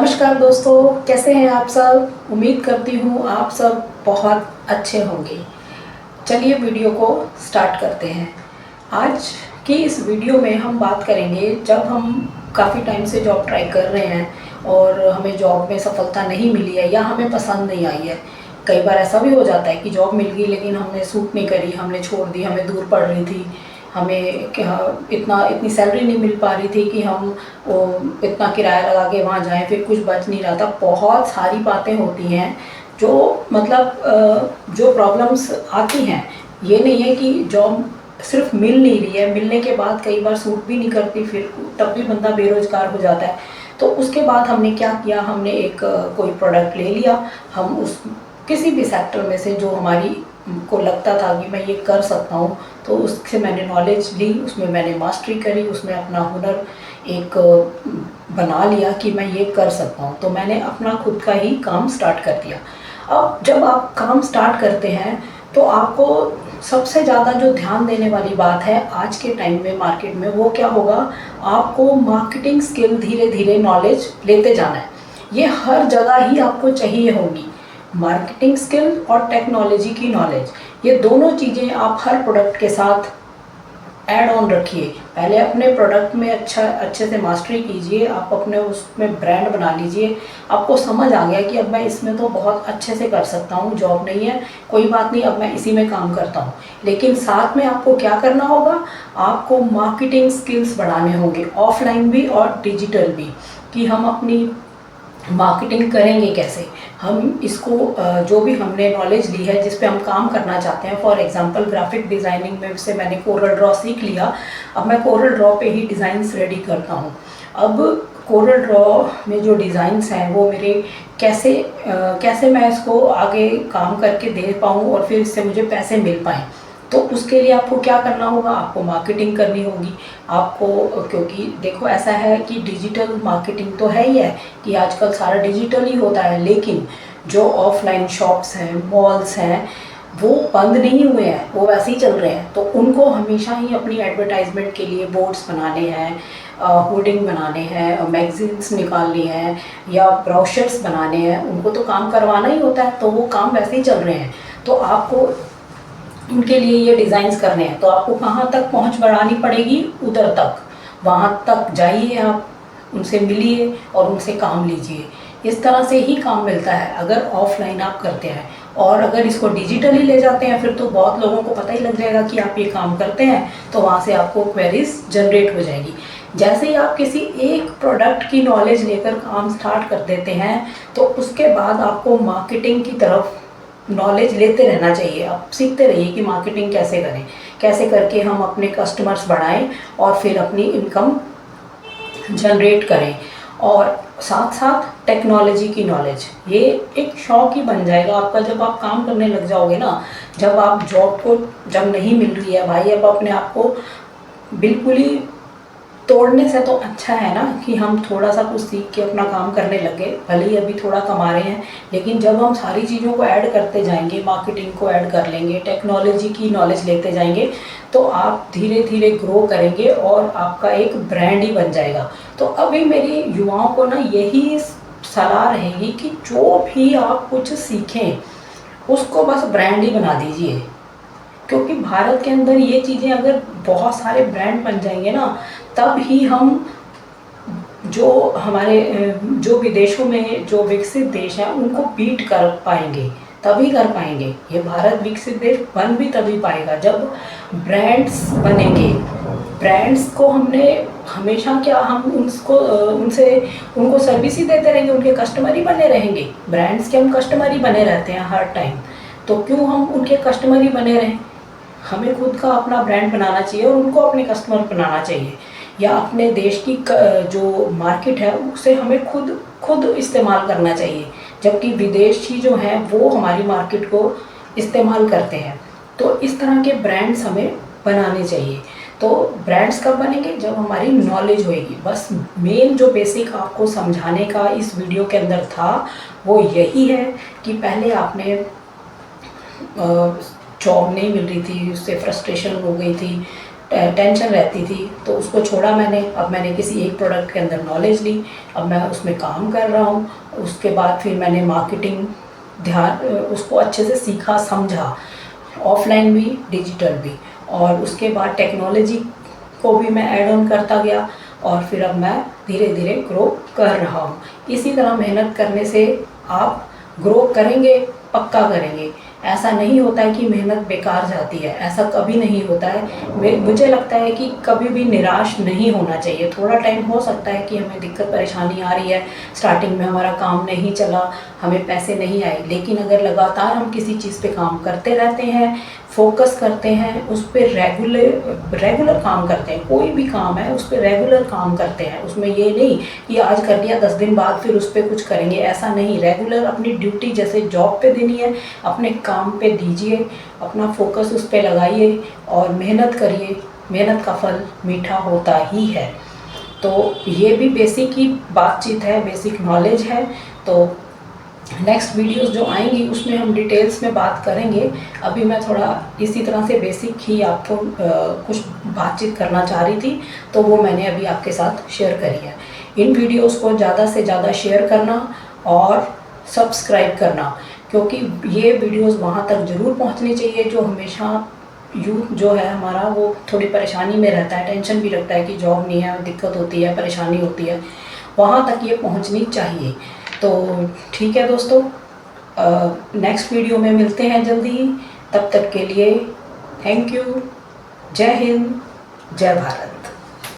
नमस्कार दोस्तों, कैसे हैं आप सब। उम्मीद करती हूँ आप सब बहुत अच्छे होंगे। चलिए वीडियो को स्टार्ट करते हैं। आज की इस वीडियो में हम बात करेंगे, जब हम काफ़ी टाइम से जॉब ट्राई कर रहे हैं और हमें जॉब में सफलता नहीं मिली है या हमें पसंद नहीं आई है। कई बार ऐसा भी हो जाता है कि जॉब मिल गई लेकिन हमने सूट नहीं करी, हमने छोड़ दी, हमें दूर पड़ रही थी, हमें क्या इतनी सैलरी नहीं मिल पा रही थी कि हम वो इतना किराया लगा के वहाँ जाएं, फिर कुछ बच नहीं रहा था। बहुत सारी बातें होती हैं जो जो प्रॉब्लम्स आती हैं। ये नहीं है कि जॉब सिर्फ मिल नहीं रही है, मिलने के बाद कई बार सूट भी नहीं करती, फिर तब भी बंदा बेरोज़गार हो जाता है। तो उसके बाद हमने क्या किया, हमने एक कोई प्रोडक्ट ले लिया। हम उस किसी भी सेक्टर में से जो हमारी को लगता था कि मैं ये कर सकता हूँ, तो उससे मैंने नॉलेज ली, उसमें मैंने मास्टरी करी, उसमें अपना हुनर एक बना लिया कि मैं ये कर सकता हूँ। तो मैंने अपना खुद का ही काम स्टार्ट कर दिया। अब जब आप काम स्टार्ट करते हैं तो आपको सबसे ज़्यादा जो ध्यान देने वाली बात है आज के टाइम में मार्केट में, वो क्या होगा, आपको मार्केटिंग स्किल धीरे धीरे नॉलेज लेते जाना है। ये हर जगह ही आपको चाहिए होगी। मार्केटिंग स्किल और टेक्नोलॉजी की नॉलेज, ये दोनों चीज़ें आप हर प्रोडक्ट के साथ ऐड ऑन रखिए। पहले अपने प्रोडक्ट में अच्छे से मास्टरी कीजिए, आप अपने उसमें ब्रांड बना लीजिए। आपको समझ आ गया कि अब मैं इसमें तो बहुत अच्छे से कर सकता हूँ, जॉब नहीं है कोई बात नहीं, अब मैं इसी में काम करता हूँ। लेकिन साथ में आपको क्या करना होगा, आपको मार्केटिंग स्किल्स बढ़ाने होंगे, ऑफलाइन भी और डिजिटल भी, कि हम अपनी मार्केटिंग करेंगे कैसे। हम इसको जो भी हमने नॉलेज ली है, जिस पे हम काम करना चाहते हैं, फॉर एग्जांपल ग्राफिक डिज़ाइनिंग में से मैंने कोरल ड्रॉ सीख लिया। अब मैं कोरल ड्रॉ पे ही डिज़ाइंस रेडी करता हूँ। अब कोरल ड्रॉ में जो डिज़ाइंस हैं वो मेरे कैसे मैं इसको आगे काम करके दे पाऊँ और फिर इससे मुझे पैसे मिल पाएँ। तो उसके लिए आपको क्या करना होगा, आपको मार्केटिंग करनी होगी आपको। क्योंकि देखो, ऐसा है कि डिजिटल मार्केटिंग तो है ही है कि आजकल सारा डिजिटल ही होता है, लेकिन जो ऑफलाइन शॉप्स हैं, मॉल्स हैं, वो बंद नहीं हुए हैं, वो वैसे ही चल रहे हैं। तो उनको हमेशा ही अपनी एडवर्टाइजमेंट के लिए बोर्ड्स बनाने हैं, होर्डिंग बनाने हैं, मैगजीन्स निकालनी है या ब्रोशर्स बनाने हैं, उनको तो काम करवाना ही होता है, तो वो काम वैसे ही चल रहे हैं। तो आपको उनके लिए ये डिज़ाइंस करने हैं, तो आपको कहाँ तक पहुँच बढ़ानी पड़ेगी, उधर तक, वहाँ तक जाइए, आप उनसे मिलिए और उनसे काम लीजिए। इस तरह से ही काम मिलता है अगर ऑफलाइन आप करते हैं। और अगर इसको डिजिटली ले जाते हैं फिर तो बहुत लोगों को पता ही लग जाएगा कि आप ये काम करते हैं, तो वहाँ से आपको क्वेरीज जनरेट हो जाएगी। जैसे ही आप किसी एक प्रोडक्ट की नॉलेज लेकर काम स्टार्ट कर देते हैं, तो उसके बाद आपको मार्केटिंग की तरफ नॉलेज लेते रहना चाहिए। आप सीखते रहिए कि मार्केटिंग कैसे करें, कैसे करके हम अपने कस्टमर्स बढ़ाएं और फिर अपनी इनकम जनरेट करें। और साथ साथ टेक्नोलॉजी की नॉलेज, ये एक शौक ही बन जाएगा आपका जब आप काम करने लग जाओगे ना। जब आप जॉब को जब नहीं मिल रही है भाई, अब अपने आप को बिल्कुल ही तोड़ने से तो अच्छा है ना कि हम थोड़ा सा कुछ सीख के अपना काम करने लगे। भले ही अभी थोड़ा कमा रहे हैं, लेकिन जब हम सारी चीज़ों को ऐड करते जाएंगे, मार्केटिंग को ऐड कर लेंगे, टेक्नोलॉजी की नॉलेज लेते जाएंगे, तो आप धीरे धीरे ग्रो करेंगे और आपका एक ब्रांड ही बन जाएगा। तो अभी मेरी युवाओं को ना यही सलाह रहेगी कि जो भी आप कुछ सीखें उसको बस ब्रांड ही बना दीजिए। क्योंकि भारत के अंदर ये चीज़ें अगर बहुत सारे ब्रांड बन जाएंगे ना, तब ही हम जो हमारे जो विदेशों में जो विकसित देश हैं उनको बीट कर पाएंगे, तभी कर पाएंगे। ये भारत विकसित देश बन भी तभी पाएगा जब ब्रांड्स बनेंगे। ब्रांड्स को हमने हमेशा क्या, हम उनको सर्विस ही देते रहेंगे, उनके कस्टमर ही बने रहेंगे। ब्रांड्स के हम कस्टमर ही बने रहते हैं हर टाइम, तो क्यों हम उनके कस्टमर ही बने रहें। हमें खुद का अपना ब्रांड बनाना चाहिए और उनको अपने कस्टमर बनाना चाहिए, या अपने देश की जो मार्केट है उसे हमें खुद इस्तेमाल करना चाहिए, जबकि विदेशी जो हैं वो हमारी मार्केट को इस्तेमाल करते हैं। तो इस तरह के ब्रांड्स हमें बनाने चाहिए। तो ब्रांड्स कब बनेंगे, जब हमारी नॉलेज होएगी। बस मेन जो बेसिक आपको समझाने का इस वीडियो के अंदर था वो यही है कि पहले आपने जॉब नहीं मिल रही थी, उससे फ्रस्ट्रेशन हो गई थी, टेंशन रहती थी, तो उसको छोड़ा मैंने। अब मैंने किसी एक प्रोडक्ट के अंदर नॉलेज ली, अब मैं उसमें काम कर रहा हूँ। उसके बाद फिर मैंने मार्केटिंग उसको अच्छे से सीखा, समझा, ऑफलाइन भी डिजिटल भी, और उसके बाद टेक्नोलॉजी को भी मैं ऐड ऑन करता गया, और फिर अब मैं धीरे धीरे ग्रो कर रहा हूँ। इसी तरह मेहनत करने से आप ग्रो करेंगे, पक्का करेंगे। ऐसा नहीं होता है कि मेहनत बेकार जाती है, ऐसा कभी नहीं होता है। मुझे लगता है कि कभी भी निराश नहीं होना चाहिए। थोड़ा टाइम हो सकता है कि हमें दिक्कत परेशानी आ रही है, स्टार्टिंग में हमारा काम नहीं चला, हमें पैसे नहीं आए, लेकिन अगर लगातार हम किसी चीज़ पे काम करते रहते हैं, फोकस करते हैं, उस पर रेगुलर काम करते हैं, कोई भी काम है उस पर रेगुलर काम करते हैं, उसमें ये नहीं कि आज कर लिया 10 दिन बाद फिर उस पर कुछ करेंगे, ऐसा नहीं। रेगुलर अपनी ड्यूटी जैसे जॉब पे देनी है, अपने काम पे दीजिए, अपना फोकस उस पर लगाइए और मेहनत करिए। मेहनत का फल मीठा होता ही है। तो ये भी बेसिक ही बातचीत है, बेसिक नॉलेज है। तो नेक्स्ट वीडियोस जो आएंगी उसमें हम डिटेल्स में बात करेंगे। अभी मैं थोड़ा इसी तरह से बेसिक ही आपको कुछ बातचीत करना चाह रही थी, तो वो मैंने अभी आपके साथ शेयर करी है। इन वीडियोस को ज़्यादा से ज़्यादा शेयर करना और सब्सक्राइब करना, क्योंकि ये वीडियोस वहाँ तक ज़रूर पहुँचनी चाहिए जो हमेशा यूथ जो है हमारा वो थोड़ी परेशानी में रहता है, टेंशन भी रखता है कि जॉब नहीं है, दिक्कत होती है, परेशानी होती है, वहाँ तक ये पहुँचनी चाहिए। तो ठीक है दोस्तों, नेक्स्ट वीडियो में मिलते हैं जल्दी ही। तब तक के लिए थैंक यू। जय हिंद, जय भारत।